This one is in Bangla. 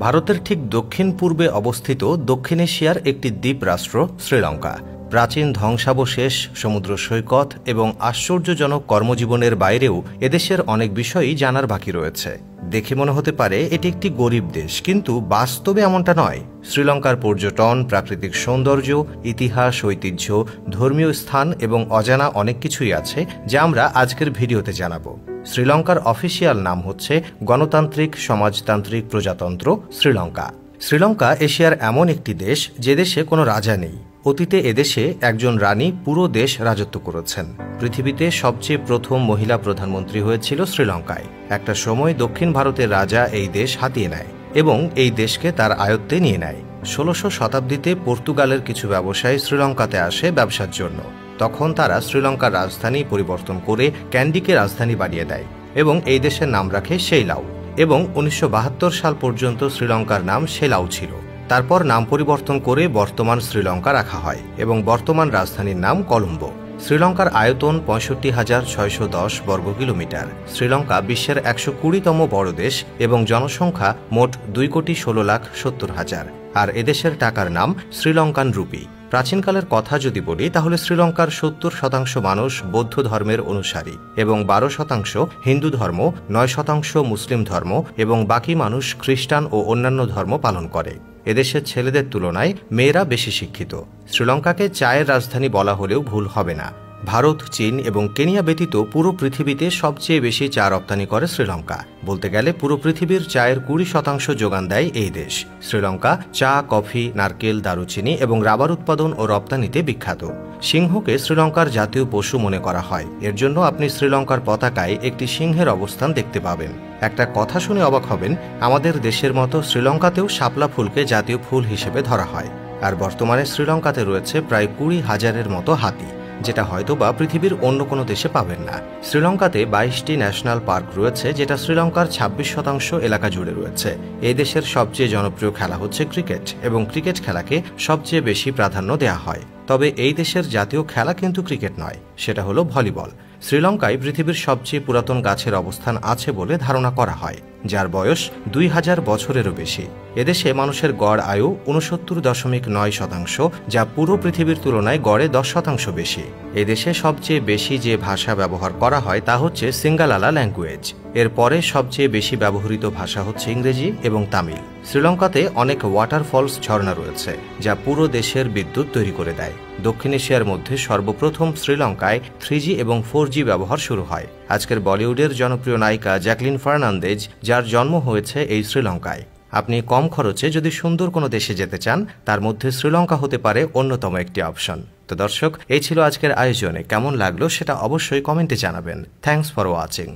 ভারতের ঠিক দক্ষিণ পূর্বে অবস্থিত দক্ষিণ এশিয়ার একটি দ্বীপ রাষ্ট্র শ্রীলঙ্কা। প্রাচীন ধ্বংসাবশেষ, সমুদ্র সৈকত এবং আশ্চর্যজনক কর্মজীবনের বাইরেও এদেশের অনেক বিষয়ই জানার বাকি রয়েছে। দেখে মনে হতে পারে এটি একটি গরিব দেশ, কিন্তু বাস্তবে এমনটা নয়। শ্রীলঙ্কার পর্যটন, প্রাকৃতিক সৌন্দর্য, ইতিহাস, ঐতিহ্য, ধর্মীয় স্থান এবং অজানা অনেক কিছুই আছে যা আমরা আজকের ভিডিওতে জানাবো। শ্রীলঙ্কার অফিসিয়াল নাম হচ্ছে গণতান্ত্রিক সমাজতান্ত্রিক প্রজাতন্ত্র শ্রীলঙ্কা। শ্রীলঙ্কা এশিয়ার এমন একটি দেশ যে দেশে কোনো রাজা নেই। অতীতে এদেশে একজন রানী পুরো দেশ রাজত্ব করেছেন। পৃথিবীতে সবচেয়ে প্রথম মহিলা প্রধানমন্ত্রী হয়েছিল শ্রীলঙ্কায়। একটা সময় দক্ষিণ ভারতের রাজা এই দেশ হাতিয়ে নেয় এবং এই দেশকে তার আয়ত্তে নিয়ে নেয়। ১৬শ শতাব্দীতে পর্তুগালের কিছু ব্যবসায়ী শ্রীলঙ্কাতে আসে ব্যবসার জন্য। তখন তারা শ্রীলঙ্কার রাজধানী পরিবর্তন করে ক্যান্ডিকে রাজধানী বানিয়ে দেয় এবং এই দেশের নাম রাখে শেইলাও। এবং ১৯৭২ সাল পর্যন্ত শ্রীলঙ্কার নাম শেলাউ ছিল। তারপর নাম পরিবর্তন করে বর্তমান শ্রীলঙ্কা রাখা হয় এবং বর্তমান রাজধানীর নাম কলম্বো। শ্রীলঙ্কার আয়তন ৬৫,৬১০ বর্গ কিলোমিটার। শ্রীলঙ্কা বিশ্বের ১২০তম বড় দেশ এবং জনসংখ্যা মোট ২,১৬,৭০,০০০। আর এদেশের টাকার নাম শ্রীলঙ্কান রুপি। প্রাচীনকালের কথা যদি বলি তাহলে শ্রীলঙ্কার ৭০% মানুষ বৌদ্ধ ধর্মের অনুসারী এবং ১২% হিন্দু ধর্ম, ৯% মুসলিম ধর্ম এবং বাকি মানুষ খ্রিস্টান ও অন্যান্য ধর্ম পালন করে। এদেশের ছেলেদের তুলনায় মেয়েরা বেশি শিক্ষিত। শ্রীলঙ্কাকে চায়ের রাজধানী বলা হলেও ভুল হবে না। ভারত, চীন এবং কেনিয়া ব্যতীত পুরো পৃথিবীতে সবচেয়ে বেশি চা রপ্তানি করে শ্রীলঙ্কা। বলতে গেলে পুরো পৃথিবীর চায়ের ২০% যোগান দেয় এই দেশ। শ্রীলঙ্কা চা, কফি, নারকেল, দারুচিনি এবং রাবার উৎপাদন ও রপ্তানিতে বিখ্যাত। সিংহকে শ্রীলঙ্কার জাতীয় পশু মনে করা হয়। এর জন্য আপনি শ্রীলঙ্কার পতাকায় একটি সিংহের অবস্থান দেখতে পাবেন। একটা কথা শুনে অবাক হবেন, আমাদের দেশের মতো শ্রীলঙ্কাতেও শাপলা ফুলকে জাতীয় ফুল হিসেবে ধরা হয়। আর বর্তমানে শ্রীলঙ্কাতে রয়েছে প্রায় ২০,০০০-এর মতো হাতি, যেটা হয়তোবা পৃথিবীর অন্য কোনো দেশে পাবেন না। শ্রীলঙ্কাতে ২২টি ন্যাশনাল পার্ক রয়েছে, যেটা শ্রীলঙ্কার ২৬% এলাকা জুড়ে রয়েছে। এই দেশের সবচেয়ে জনপ্রিয় খেলা হচ্ছে ক্রিকেট এবং ক্রিকেট খেলাকে সবচেয়ে বেশি প্রাধান্য দেওয়া হয়। তবে এই দেশের জাতীয় খেলা কিন্তু ক্রিকেট নয়, সেটা হলো ভলিবল। শ্রীলঙ্কায় পৃথিবীর সবচেয়ে পুরাতন গাছের অবস্থান আছে বলে ধারণা করা হয়, যার বয়স ২০০০ বছরেরও বেশি। এদেশে মানুষের গড় আয়ু ৬৯.৯%, যা পুরো পৃথিবীর তুলনায় গড়ে ১০% বেশি। এদেশে সবচেয়ে বেশি যে ভাষা ব্যবহার করা হয় তা হচ্ছে সিঙ্গালালা ল্যাঙ্গুয়েজ। এর পরে সবচেয়ে বেশি ব্যবহৃত ভাষা হচ্ছে ইংরেজি এবং তামিল। শ্রীলঙ্কাতে অনেক ওয়াটারফলস, ঝর্ণা রয়েছে যা পুরো দেশের বিদ্যুৎ তৈরি করে দেয়। দক্ষিণ এশিয়ার মধ্যে সর্বপ্রথম শ্রীলঙ্কায় 3G এবং 4G ব্যবহার শুরু হয়। আজকের বলিউডের জনপ্রিয় নায়িকা জ্যাকলিন ফার্নান্দেজ, যার জন্ম হয়েছে এই শ্রীলঙ্কায়। আপনি কম খরচে যদি সুন্দর কোনো দেশে যেতে চান, তার মধ্যে শ্রীলঙ্কা হতে পারে অন্যতম একটি অপশন। তো দর্শক, এই ছিল আজকের আয়োজনে। কেমন লাগলো সেটা অবশ্যই কমেন্টে জানাবেন। Thanks for watching.